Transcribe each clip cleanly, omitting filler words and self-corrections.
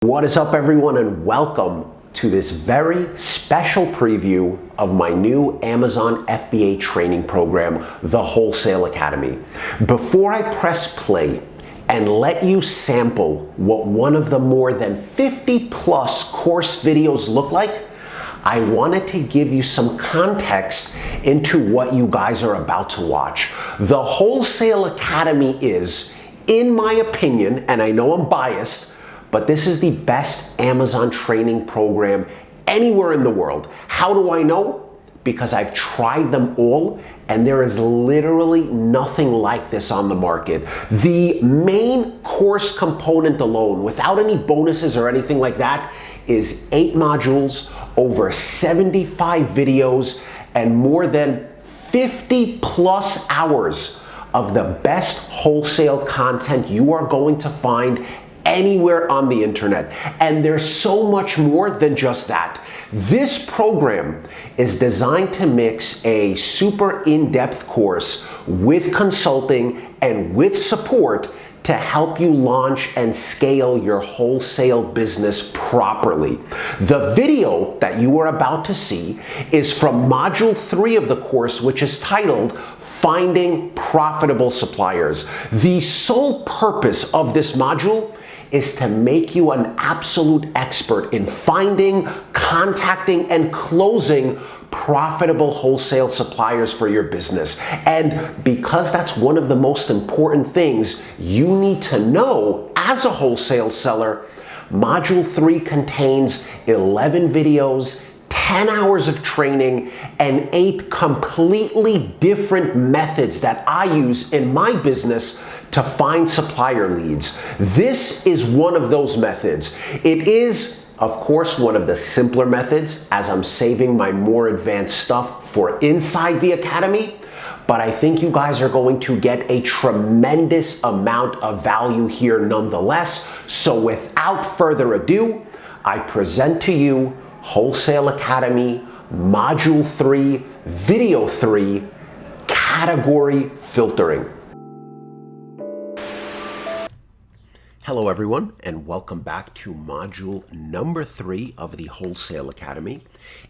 What is up, everyone, and welcome to this very special preview of my new Amazon FBA training program, the Wholesale Academy. Before I press play and let you sample what one of the more than 50 plus course videos look like, I wanted to give you some context into what you guys are about to watch. The Wholesale Academy is, in my opinion, and I know I'm biased, but this is the best Amazon training program anywhere in the world. How do I know? Because I've tried them all and there is literally nothing like this on the market. The main course component alone, without any bonuses or anything like that, is 8 modules, over 75 videos, and more than 50 plus hours of the best wholesale content you are going to find anywhere on the internet. And there's so much more than just that. This program is designed to mix a super in-depth course with consulting and with support to help you launch and scale your wholesale business properly. The video that you are about to see is from Module 3 of the course, which is titled Finding Profitable Suppliers. The sole purpose of this module is to make you an absolute expert in finding, contacting, and closing profitable wholesale suppliers for your business. And because that's one of the most important things you need to know as a wholesale seller, Module 3 contains 11 videos, 10 hours of training, and 8 completely different methods that I use in my business to find supplier leads. This is one of those methods. It is, of course, one of the simpler methods, as I'm saving my more advanced stuff for inside the academy, but I think you guys are going to get a tremendous amount of value here nonetheless. So without further ado, I present to you Wholesale Academy, Module 3, Video 3, Category Filtering. Hello everyone, and welcome back to module number 3 of the Wholesale Academy.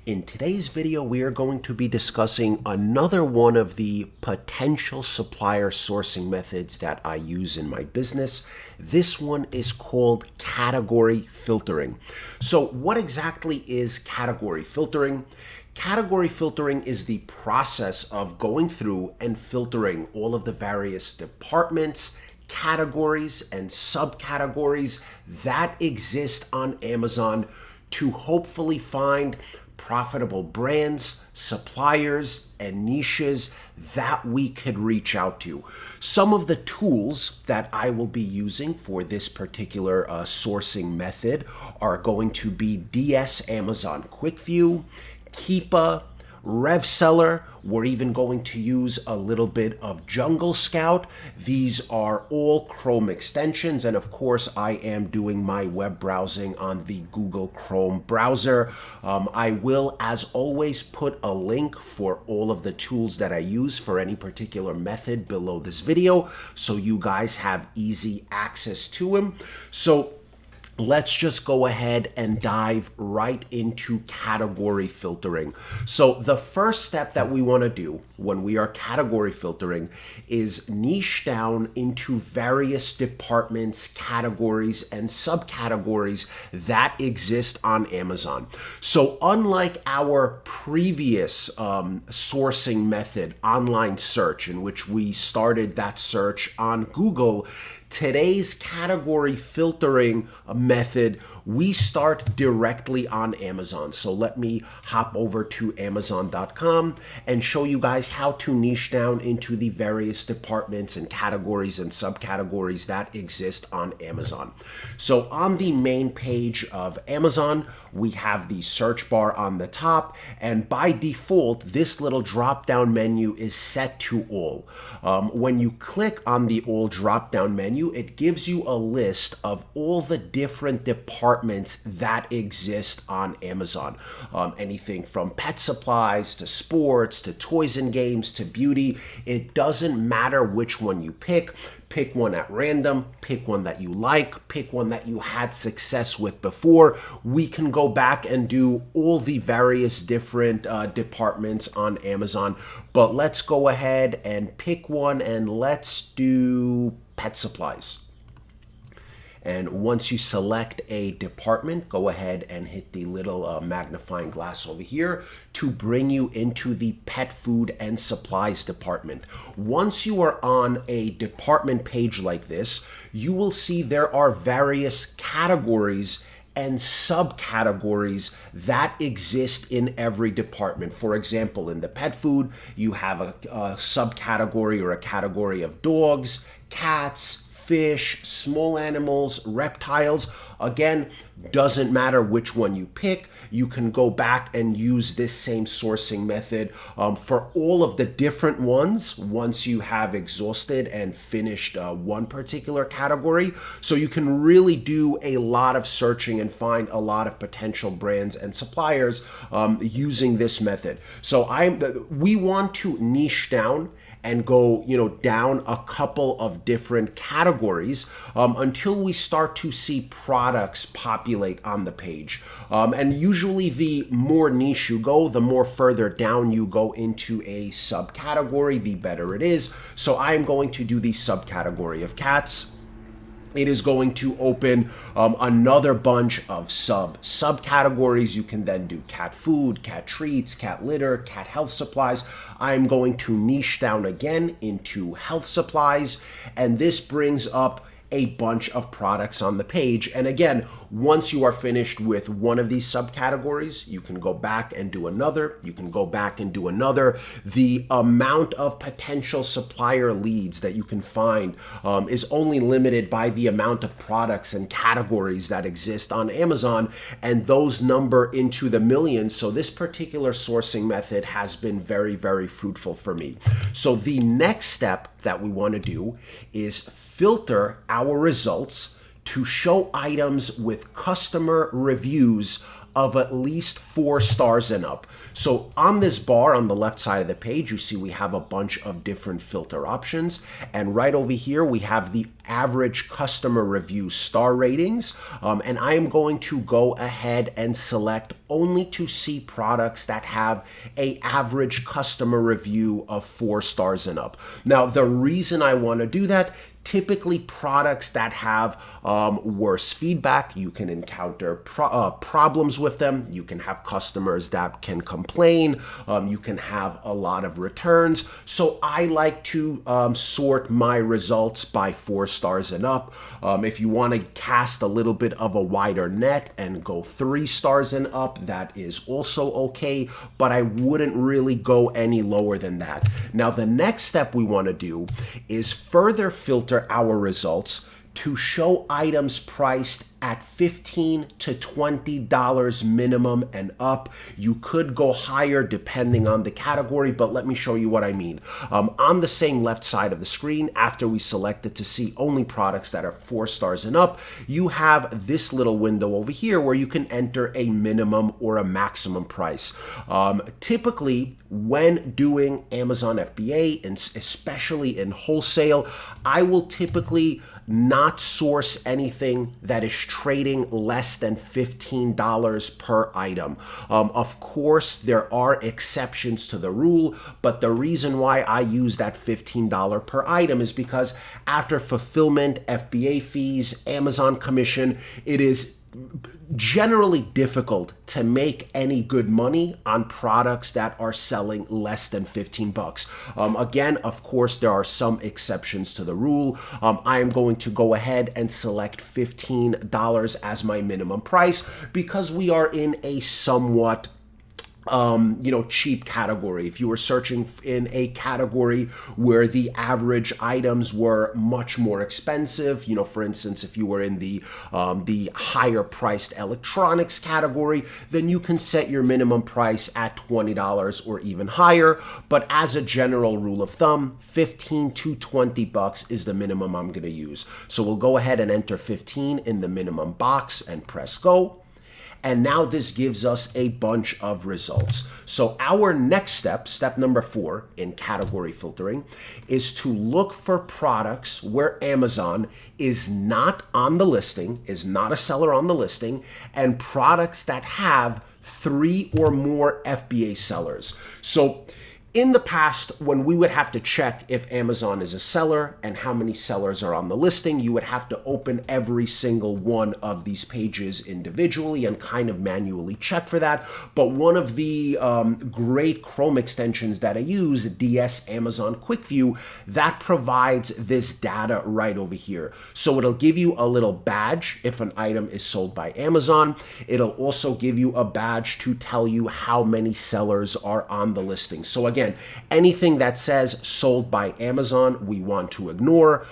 In today's video, we are going to be discussing another one of the potential supplier sourcing methods that I use in my business. This one is called category filtering. So what exactly is category filtering? Category filtering is the process of going through and filtering all of the various departments, categories, and subcategories that exist on Amazon to hopefully find profitable brands, suppliers, and niches that we could reach out to. Some of the tools that I will be using for this particular sourcing method are going to be DS Amazon Quickview, Kiba, RevSeller. We're even going to use a little bit of Jungle Scout. These are all Chrome extensions, and of course I am doing my web browsing on the Google Chrome browser. I will, as always, put a link for all of the tools that I use for any particular method below this video, so you guys have easy access to them. So let's just go ahead and dive right into category filtering. So the first step that we want to do when we are category filtering is niche down into various departments, categories, and subcategories that exist on Amazon. So unlike our previous sourcing method, online search, in which we started that search on Google, today's category filtering method, we start directly on Amazon. So let me hop over to Amazon.com and show you guys how to niche down into the various departments and categories and subcategories that exist on Amazon. So on the main page of Amazon, we have the search bar on the top, and by default, this little drop-down menu is set to all. When you click on the all drop-down menu, it gives you a list of all the different departments that exist on Amazon. Anything from pet supplies to sports to toys and games to beauty. It doesn't matter which one you pick. Pick one at random, pick one that you like, pick one that you had success with before. We can go back and do all the various different departments on Amazon, but let's go ahead and pick one, and let's do pet supplies. And once you select a department, go ahead and hit the little magnifying glass over here to bring you into the pet food and supplies department. Once you are on a department page like this, you will see there are various categories and subcategories that exist in every department. For example, in the pet food, you have a subcategory or a category of dogs, cats, fish, small animals, reptiles. Again, doesn't matter which one you pick. You can go back and use this same sourcing method for all of the different ones once you have exhausted and finished one particular category. So you can really do a lot of searching and find a lot of potential brands and suppliers using this method. So we want to niche down and go, down a couple of different categories until we start to see products populate on the page. And usually the more niche you go, the more further down you go into a subcategory, the better it is. So I'm going to do the subcategory of cats. It is going to open another bunch of subcategories. You can then do cat food, cat treats, cat litter, cat health supplies. I'm going to niche down again into health supplies, and this brings up a bunch of products on the page. And again, once you are finished with one of these subcategories, you can go back and do another. You can go back and do another. The amount of potential supplier leads that you can find is only limited by the amount of products and categories that exist on Amazon, and those number into the millions. So this particular sourcing method has been very, very fruitful for me. So the next step that we want to do is filter our results to show items with customer reviews of at least 4 stars and up. So on this bar on the left side of the page, you see we have a bunch of different filter options. And right over here, we have the average customer review star ratings. And I am going to go ahead and select only to see products that have an average customer review of 4 stars and up. Now, the reason I want to do that, typically products that have worse feedback, you can encounter problems with them. You can have customers that can complain. You can have a lot of returns. So I like to sort my results by 4 stars and up. If you want to cast a little bit of a wider net and go 3 stars and up, that is also okay, but I wouldn't really go any lower than that. Now, the next step we want to do is further filter our results to show items priced at $15 to $20 minimum and up. You could go higher depending on the category, but let me show you what I mean. On the same left side of the screen, after we selected to see only products that are 4 stars and up, you have this little window over here where you can enter a minimum or a maximum price. Typically, when doing Amazon FBA, and especially in wholesale, I will typically not source anything that is trading less than $15 per item. Of course, there are exceptions to the rule, but the reason why I use that $15 per item is because after fulfillment, FBA fees, Amazon commission, it is generally difficult to make any good money on products that are selling less than 15 bucks. Again, of course, there are some exceptions to the rule. I am going to go ahead and select $15 as my minimum price because we are in a somewhat cheap category. If you were searching in a category where the average items were much more expensive, for instance, if you were in the higher priced electronics category, then you can set your minimum price at $20 or even higher. But as a general rule of thumb, 15 to 20 bucks is the minimum I'm going to use. So we'll go ahead and enter 15 in the minimum box and press go. And now this gives us a bunch of results. So our next step, step number 4 in category filtering, is to look for products where Amazon is not on the listing, is not a seller on the listing, and products that have 3 or more FBA sellers. So in the past, when we would have to check if Amazon is a seller and how many sellers are on the listing, you would have to open every single one of these pages individually and kind of manually check for that. But one of the great Chrome extensions that I use, DS Amazon Quickview, that provides this data right over here. So it'll give you a little badge if an item is sold by Amazon. It'll also give you a badge to tell you how many sellers are on the listing. So again, anything that says sold by Amazon, we want to ignore.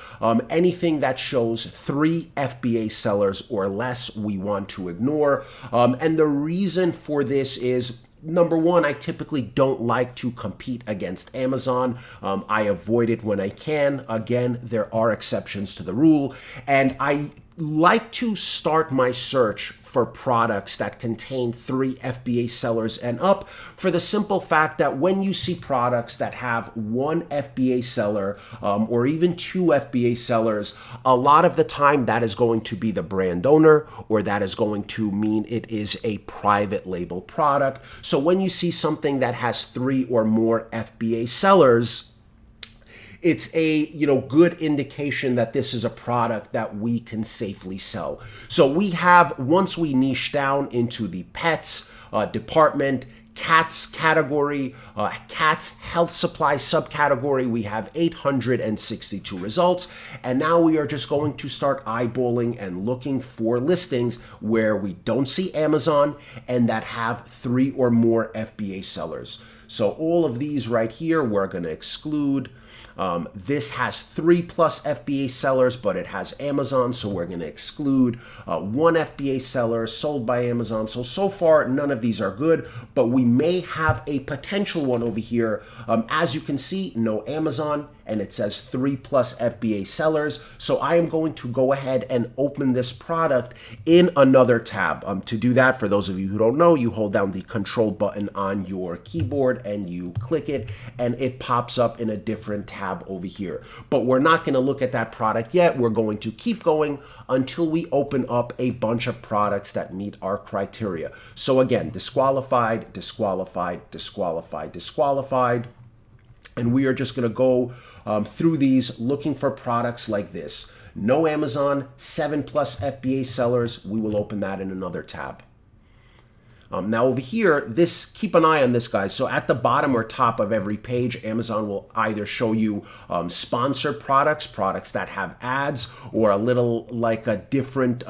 Anything that shows 3 FBA sellers or less, we want to ignore. And the reason for this is, number one, I typically don't like to compete against Amazon. I avoid it when I can. Again, there are exceptions to the rule. And I like to start my search for products that contain 3 FBA sellers and up, for the simple fact that when you see products that have 1 FBA seller or even 2 FBA sellers, a lot of the time that is going to be the brand owner, or that is going to mean it is a private label product. So when you see something that has 3 or more FBA sellers, it's a good indication that this is a product that we can safely sell. So we have, once we niche down into the pets department, cats category, cats health supply subcategory, we have 862 results. And now we are just going to start eyeballing and looking for listings where we don't see Amazon and that have 3 or more FBA sellers. So all of these right here, we're going to exclude. This has 3+ FBA sellers, but it has Amazon, so we're going to exclude 1 FBA seller sold by Amazon. So far, none of these are good, but we may have a potential one over here. As you can see, no Amazon, and it says 3+ FBA sellers. So I am going to go ahead and open this product in another tab. To do that, for those of you who don't know, you hold down the control button on your keyboard and you click it, and it pops up in a different tab over here. But we're not going to look at that product yet. We're going to keep going until we open up a bunch of products that meet our criteria. So again, disqualified, disqualified, disqualified, disqualified. And we are just going to go through these looking for products like this. No Amazon, 7+ FBA sellers. We will open that in another tab. Now over here, keep an eye on this, guys. So at the bottom or top of every page, Amazon will either show you sponsored products that have ads, or a little like a different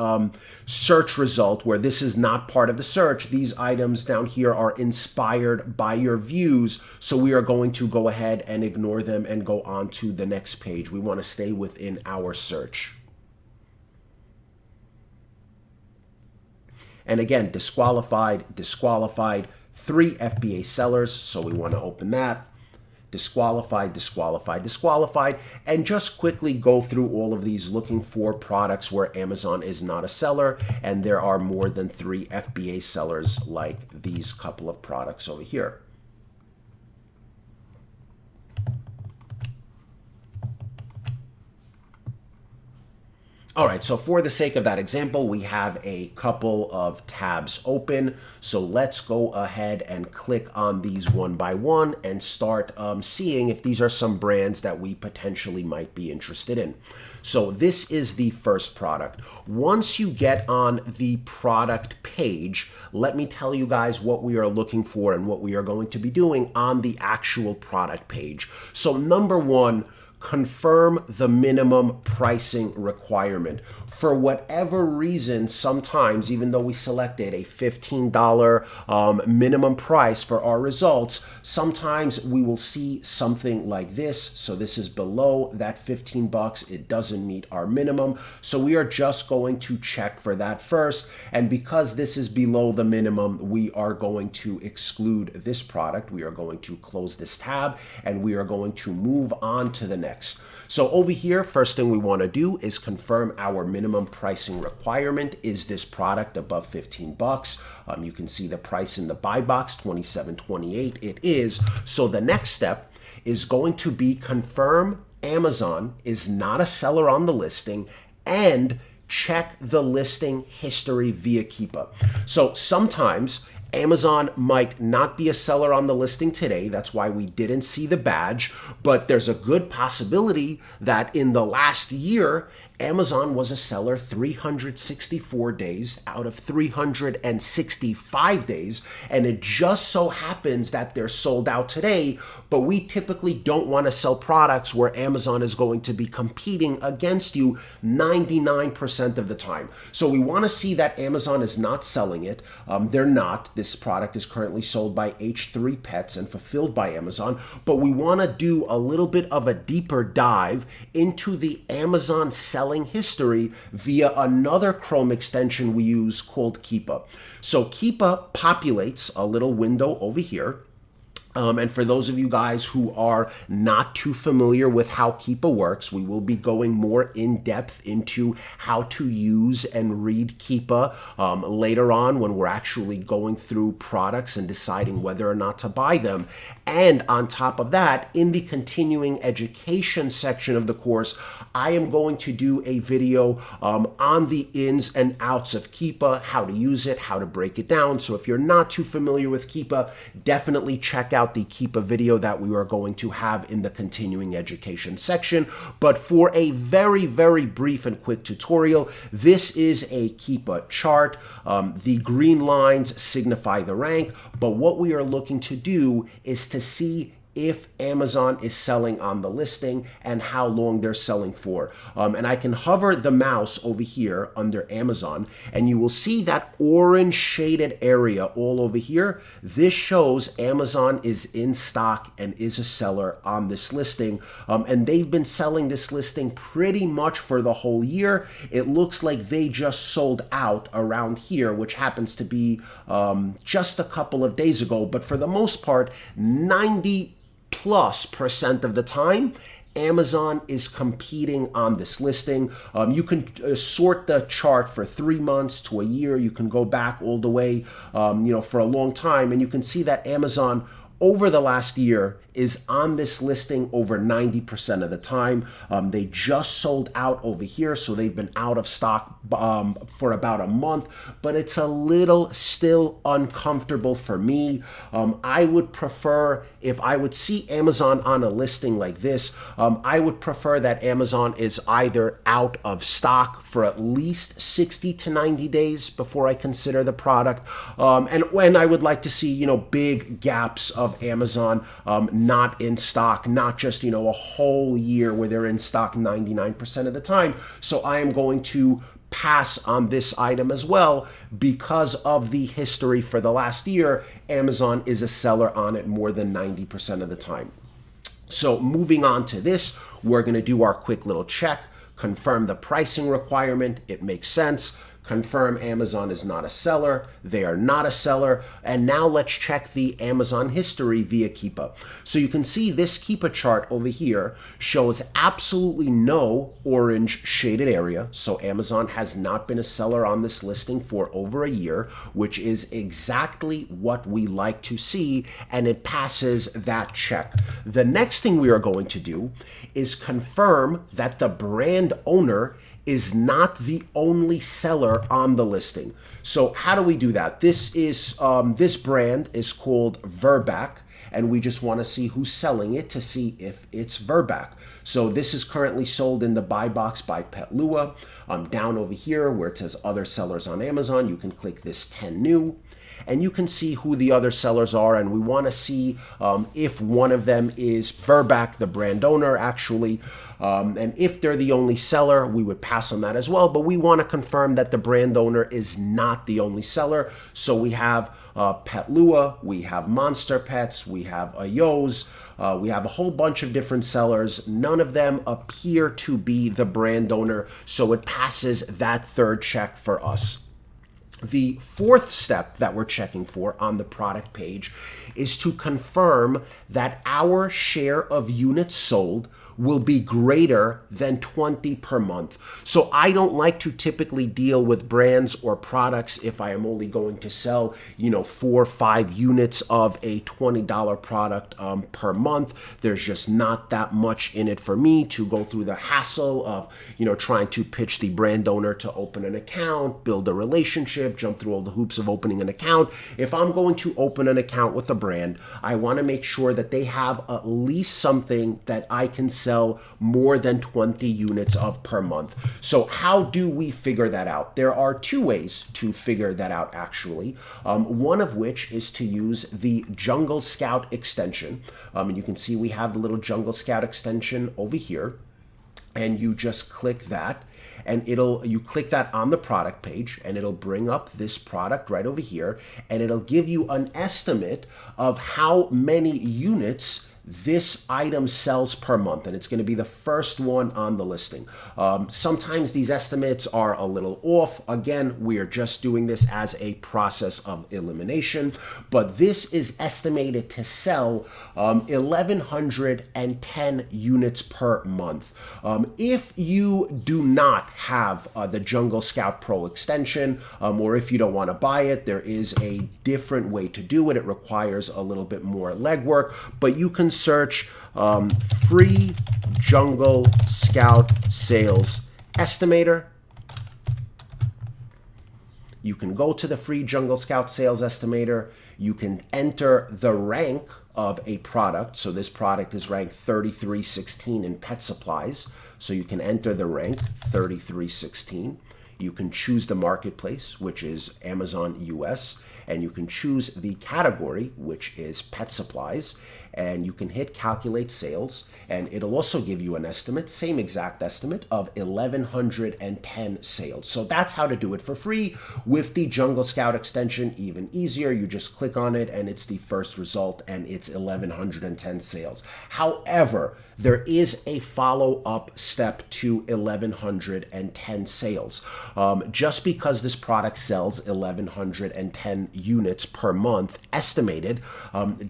search result where this is not part of the search. These items down here are inspired by your views. So we are going to go ahead and ignore them and go on to the next page. We want to stay within our search. And again, disqualified, disqualified, 3 FBA sellers, so we want to open that. Disqualified, disqualified, disqualified, and just quickly go through all of these looking for products where Amazon is not a seller and there are more than 3 FBA sellers, like these couple of products over here. All right, so for the sake of that example, we have a couple of tabs open. So let's go ahead and click on these one by one and start seeing if these are some brands that we potentially might be interested in. So this is the first product. Once you get on the product page, let me tell you guys what we are looking for and what we are going to be doing on the actual product page. So number one, confirm the minimum pricing requirement. For whatever reason, sometimes, even though we selected a $15 minimum price for our results, sometimes we will see something like this. So this is below that 15 bucks. It doesn't meet our minimum. So we are just going to check for that first. And because this is below the minimum, we are going to exclude this product. We are going to close this tab and we are going to move on to the next next. So over here, first thing we want to do is confirm our minimum pricing requirement. Is this product above 15 bucks? You can see the price in the buy box, $27.28. It is. So the next step is going to be confirm Amazon is not a seller on the listing and check the listing history via Kiba. So sometimes Amazon might not be a seller on the listing today. That's why we didn't see the badge, but there's a good possibility that in the last year, Amazon was a seller 364 days out of 365 days, and it just so happens that they're sold out today, but we typically don't want to sell products where Amazon is going to be competing against you 99% of the time. So we want to see that Amazon is not selling it. They're not. This product is currently sold by H3 Pets and fulfilled by Amazon, but we want to do a little bit of a deeper dive into the Amazon selling history via another Chrome extension we use called Kiba. So Kiba populates a little window over here. And for those of you guys who are not too familiar with how Kiba works, we will be going more in depth into how to use and read Kiba later on when we're actually going through products and deciding whether or not to buy them. And on top of that, in the continuing education section of the course, I am going to do a video on the ins and outs of Kiba, how to use it, how to break it down. So if you're not too familiar with Kiba, definitely check out the Kiba video that we are going to have in the continuing education section. But for a very, very brief and quick tutorial, this is a Kiba chart. The green lines signify the rank, but what we are looking to do is to see if Amazon is selling on the listing and how long they're selling for. And I can hover the mouse over here under Amazon, and you will see that orange shaded area all over here. This shows Amazon is in stock and is a seller on this listing. And they've been selling this listing pretty much for the whole year. It looks like they just sold out around here, which happens to be just a couple of days ago. But for the most part, 90+% of the time, Amazon is competing on this listing. You can sort the chart for 3 months to a year. You can go back all the way, for a long time, and you can see that Amazon over the last year is on this listing over 90% of the time. They just sold out over here, so they've been out of stock for about a month, but it's a little still uncomfortable for me. I would prefer, if I would see Amazon on a listing like this, I would prefer that Amazon is either out of stock for at least 60 to 90 days before I consider the product. And when I would like to see, big gaps of Amazon not in stock, not just, a whole year where they're in stock 99% of the time. So I am going to pass on this item as well because of the history for the last year. Amazon is a seller on it more than 90% of the time. So moving on to this, we're going to do our quick little check, confirm the pricing requirement. It makes sense. Confirm Amazon is not a seller. They are not a seller. And now let's check the Amazon history via Kiba. So you can see this Kiba chart over here shows absolutely no orange shaded area. So Amazon has not been a seller on this listing for over a year, which is exactly what we like to see, and it passes that check. The next thing we are going to do is confirm that the brand owner is not the only seller on the listing. So how do we do that? This brand is called Verback, and we just want to see who's selling it to see if it's Verback. So this is currently sold in the buy box by Petlua. Down over here where it says other sellers on Amazon, you can click this 10 new. And you can see who the other sellers are, and we want to see if one of them is Verback, the brand owner, actually. And if they're the only seller, we would pass on that as well. But we want to confirm that the brand owner is not the only seller. So we have Petlua, we have Monster Pets, we have Ayos, we have a whole bunch of different sellers. None of them appear to be the brand owner, so it passes that third check for us. The fourth step that we're checking for on the product page is to confirm that our share of units sold will be greater than 20 per month. So I don't like to typically deal with brands or products if I am only going to sell, 4 or 5 units of a $20 product per month. There's just not that much in it for me to go through the hassle of, trying to pitch the brand owner to open an account, build a relationship, jump through all the hoops of opening an account. If I'm going to open an account with a brand, I want to make sure that they have at least something that I can sell more than 20 units of per month. So how do we figure that out? There are 2 ways to figure that out, actually. One of which is to use the Jungle Scout extension. And you can see we have the little Jungle Scout extension over here. And you just click that, and you click that on the product page, and it'll bring up this product right over here, and it'll give you an estimate of how many units this item sells per month, and it's going to be the first one on the listing. Sometimes these estimates are a little off. Again, we are just doing this as a process of elimination, but this is estimated to sell 1,110 units per month. If you do not have the Jungle Scout Pro extension, or if you don't want to buy it, there is a different way to do it. It requires a little bit more legwork, but you can search free Jungle Scout sales estimator. You can go to the free Jungle Scout sales estimator. You can enter the rank of a product. So this product is ranked 3316 in pet supplies. So you can enter the rank 3316. You can choose the marketplace, which is Amazon US, and you can choose the category, which is pet supplies, and you can hit calculate sales, and it'll also give you an estimate, same exact estimate, of 1,110 sales. So that's how to do it for free. With the Jungle Scout extension, even easier. You just click on it and it's the first result, and it's 1,110 sales. However, there is a follow-up step to 1,110 sales. Just because this product sells 1,110 units per month estimated,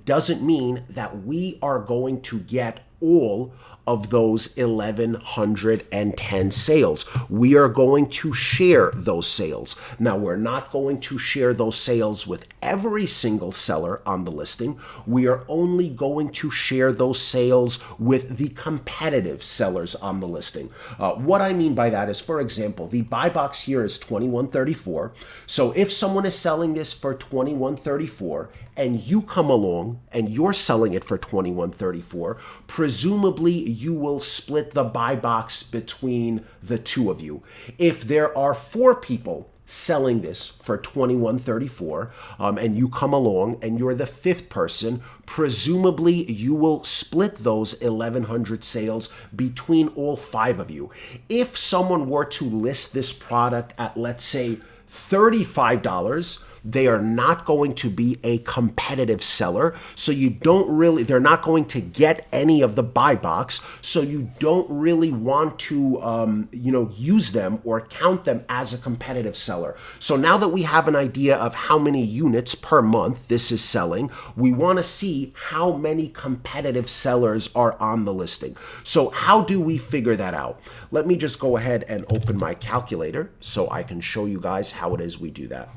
doesn't mean that we are going to get all of those 1,110 sales. We are going to share those sales. Now, we're not going to share those sales with every single seller on the listing. We are only going to share those sales with the competitive sellers on the listing. What I mean by that is, for example, the buy box here is $21.34. So if someone is selling this for $21.34 and you come along and you're selling it for $21.34, presumably you will split the buy box between the two of you. If there are 4 people selling this for $21.34 and you come along and you're the 5th person, presumably you will split those 1,100 sales between all 5 of you. If someone were to list this product at, let's say, $35, they are not going to be a competitive seller, so they're not going to get any of the buy box, so you don't really want to use them or count them as a competitive seller. So now that we have an idea of how many units per month this is selling, we want to see how many competitive sellers are on the listing. So how do we figure that out? Let me just go ahead and open my calculator so I can show you guys how it is we do that.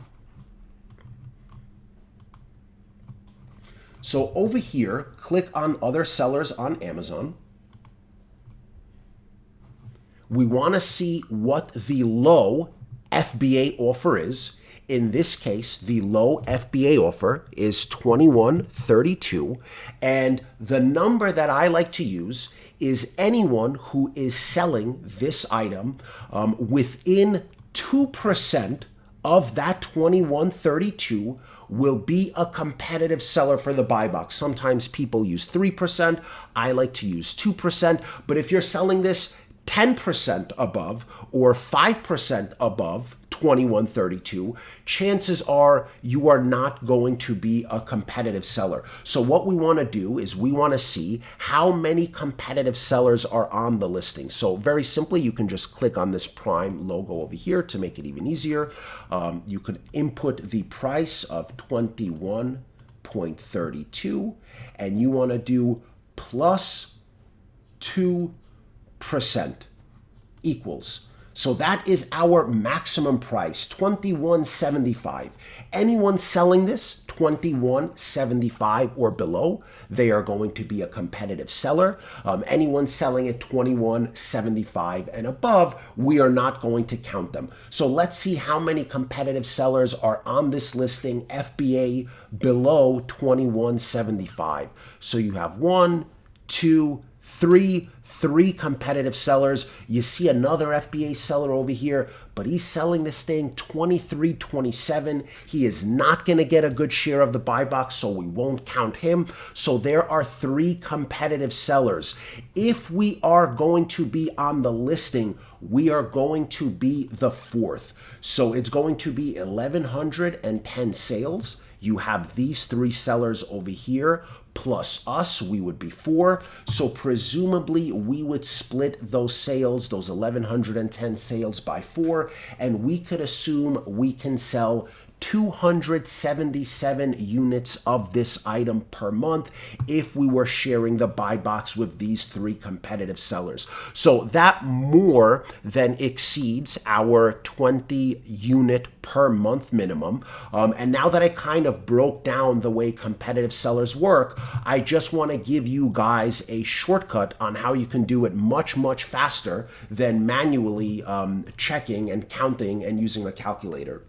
So over here, click on other sellers on Amazon. We want to see what the low FBA offer is. In this case, the low FBA offer is $21.32. And the number that I like to use is anyone who is selling this item within 2% of that $21.32 will be a competitive seller for the buy box. Sometimes people use 3%. I like to use 2%. But if you're selling this 10% above or 5% above $21.32, chances are you are not going to be a competitive seller. So what we want to do is we want to see how many competitive sellers are on the listing. So very simply, you can just click on this Prime logo over here to make it even easier. You could input the price of $21.32, and you want to do plus 2 equals. So that is our maximum price, $21.75. Anyone selling this $21.75 or below, they are going to be a competitive seller. Anyone selling at $21.75 and above, we are not going to count them. So let's see how many competitive sellers are on this listing, FBA below $21.75. So you have 1, 2, 3 competitive sellers. You see another FBA seller over here, but he's selling this thing $23.27. He is not going to get a good share of the buy box, so we won't count him. So there are 3 competitive sellers. If we are going to be on the listing, we are going to be the 4th. So it's going to be 1,110 sales. You have these 3 sellers over here, plus us, we would be 4. So presumably we would split those sales, those 1,110 sales by 4, and we could assume we can sell 277 units of this item per month if we were sharing the buy box with these 3 competitive sellers. So that more than exceeds our 20 unit per month minimum. And now that I kind of broke down the way competitive sellers work, I just want to give you guys a shortcut on how you can do it much, much faster than manually checking and counting and using a calculator.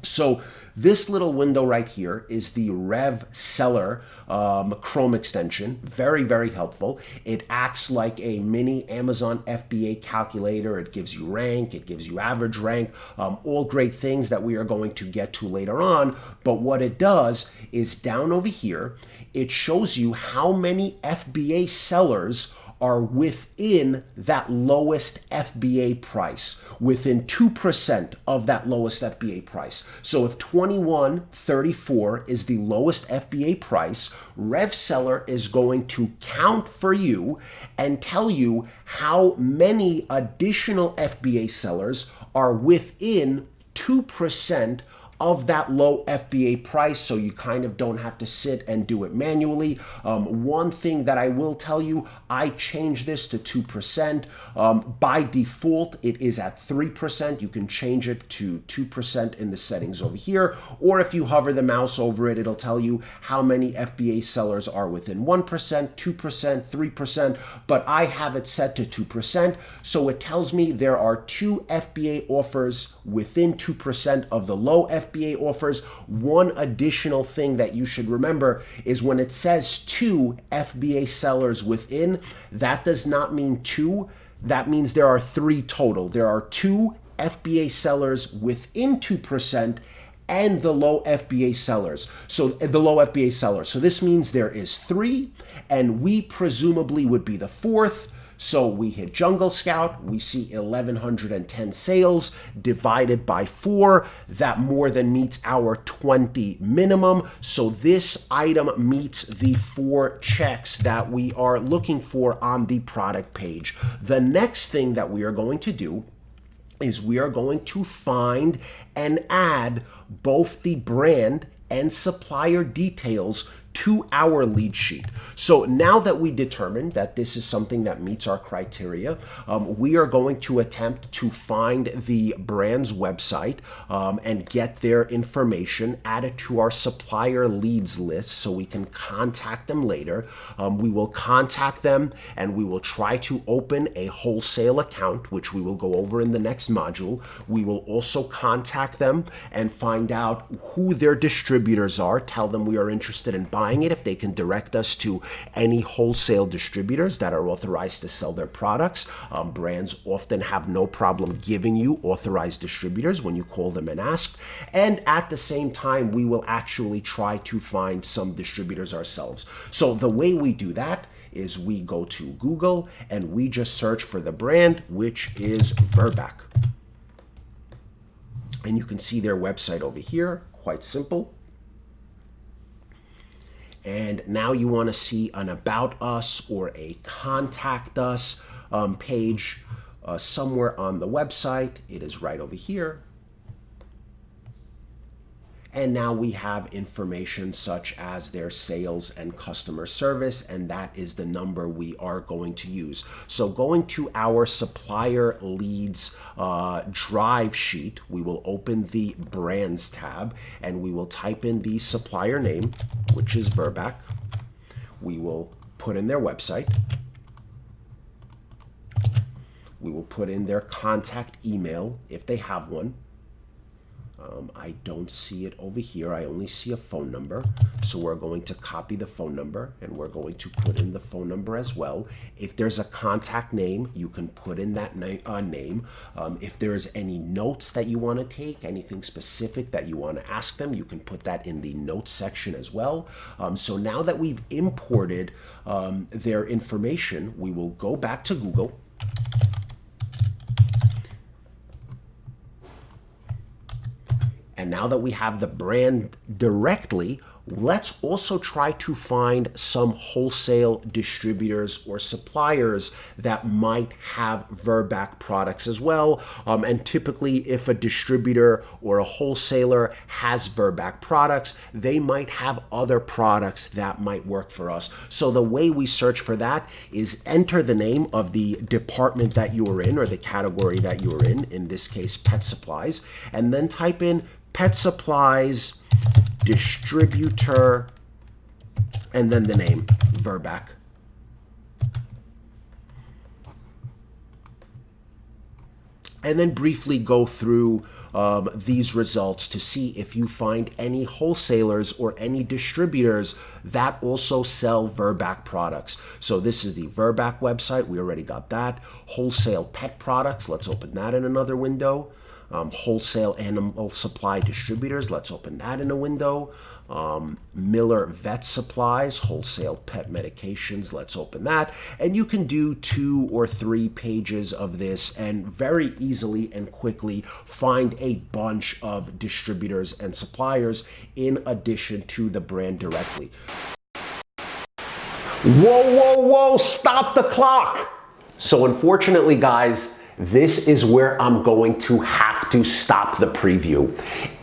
So this little window right here is the Rev Seller Chrome extension. Very, very helpful. It acts like a mini Amazon FBA calculator. It gives you rank, it gives you average rank, all great things that we are going to get to later on. But what it does is down over here, it shows you how many FBA sellers are within that lowest FBA price, within 2% of that lowest FBA price. So if 21.34 is the lowest FBA price, Rev Seller is going to count for you and tell you how many additional FBA sellers are within 2% of that low FBA price, so you kind of don't have to sit and do it manually. One thing that I will tell you, I changed this to 2%. By default, it is at 3%. You can change it to 2% in the settings over here, or if you hover the mouse over it, it'll tell you how many FBA sellers are within 1%, 2%, 3%, but I have it set to 2%, so it tells me there are 2 FBA offers within 2% of the low FBA offers. One additional thing that you should remember is when it says 2 FBA sellers within, that does not mean 2. That means there are 3 total. There are 2 FBA sellers within 2% and the low FBA sellers. So the low FBA sellers. So this means there is 3, and we presumably would be the 4th. So we hit Jungle Scout, we see 1,110 sales divided by 4. That more than meets our 20 minimum. So this item meets the 4 checks that we are looking for on the product page. The next thing that we are going to do is we are going to find and add both the brand and supplier details to our lead sheet. So now that we determined that this is something that meets our criteria, we are going to attempt to find the brand's website and get their information added to our supplier leads list so we can contact them later. We will contact them and we will try to open a wholesale account, which we will go over in the next module. We will also contact them and find out who their distributors are, tell them we are interested in buying it, if they can direct us to any wholesale distributors that are authorized to sell their products. Brands often have no problem giving you authorized distributors when you call them and ask. And at the same time, we will actually try to find some distributors ourselves. So the way we do that is we go to Google and we just search for the brand, which is Verback. And you can see their website over here, quite simple. And now you want to see an About Us or a Contact Us page somewhere on the website. It is right over here. And now we have information such as their sales and customer service, and that is the number we are going to use. So going to our supplier leads drive sheet, we will open the brands tab and we will type in the supplier name, which is Verback. We will put in their website. We will put in their contact email if they have one. I don't see it over here. I only see a phone number. So we're going to copy the phone number and we're going to put in the phone number as well. If there's a contact name, you can put in that name. If there's any notes that you want to take, anything specific that you want to ask them, you can put that in the notes section as well. So now that we've imported their information, we will go back to Google. And now that we have the brand directly, let's also try to find some wholesale distributors or suppliers that might have Verback products as well. And typically, if a distributor or a wholesaler has Verback products, they might have other products that might work for us. So the way we search for that is enter the name of the department that you are in or the category that you are in this case, pet supplies, and then type in pet supplies distributor, and then the name, Verback. And then briefly go through these results to see if you find any wholesalers or any distributors that also sell Verback products. So this is the Verback website. We already got that. Wholesale pet products. Let's open that in another window. Wholesale animal supply distributors. Let's open that in a window. Miller Vet Supplies, wholesale pet medications. Let's open that. And you can do 2 or 3 pages of this and very easily and quickly find a bunch of distributors and suppliers in addition to the brand directly. Whoa, whoa, whoa, stop the clock. So unfortunately, guys, this is where I'm going to have to stop the preview.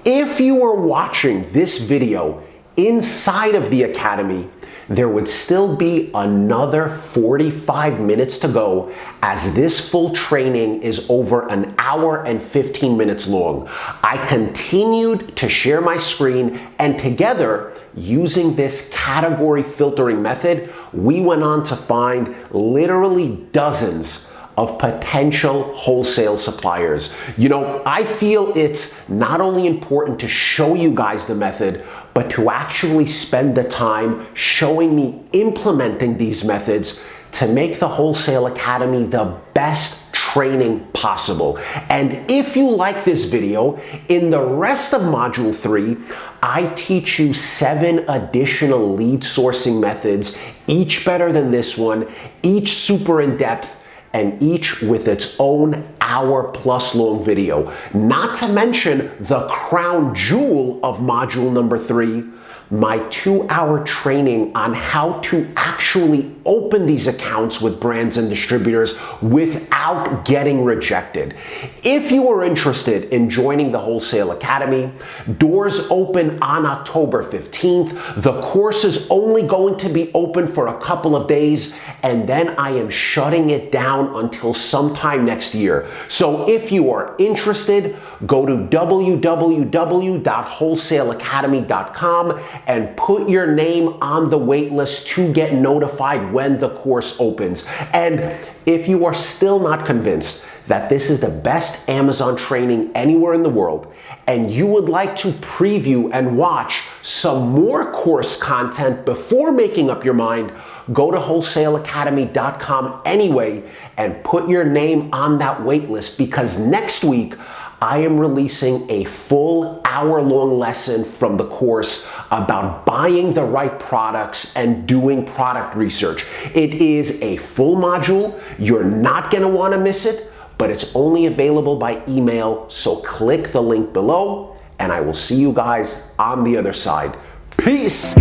If you were watching this video inside of the Academy, there would still be another 45 minutes to go, as this full training is over an hour and 15 minutes long. I continued to share my screen, and together, using this category filtering method, we went on to find literally dozens of potential wholesale suppliers. You know, I feel it's not only important to show you guys the method, but to actually spend the time showing me implementing these methods to make the Wholesale Academy the best training possible. And if you like this video, in the rest of Module 3, I teach you 7 additional lead sourcing methods, each better than this one, each super in-depth, and each with its own hour-plus long video. Not to mention the crown jewel of module number 3, my 2-hour training on how to actually open these accounts with brands and distributors without getting rejected. If you are interested in joining the Wholesale Academy, doors open on October 15th. The course is only going to be open for a couple of days, and then I am shutting it down until sometime next year. So if you are interested, go to www.wholesaleacademy.com and put your name on the wait list to get notified when the course opens. And if you are still not convinced that this is the best Amazon training anywhere in the world, and you would like to preview and watch some more course content before making up your mind, go to wholesaleacademy.com anyway and put your name on that wait list, because next week I am releasing a full hour-long lesson from the course about buying the right products and doing product research. It is a full module. You're not going to want to miss it, but it's only available by email, so click the link below, and I will see you guys on the other side. Peace!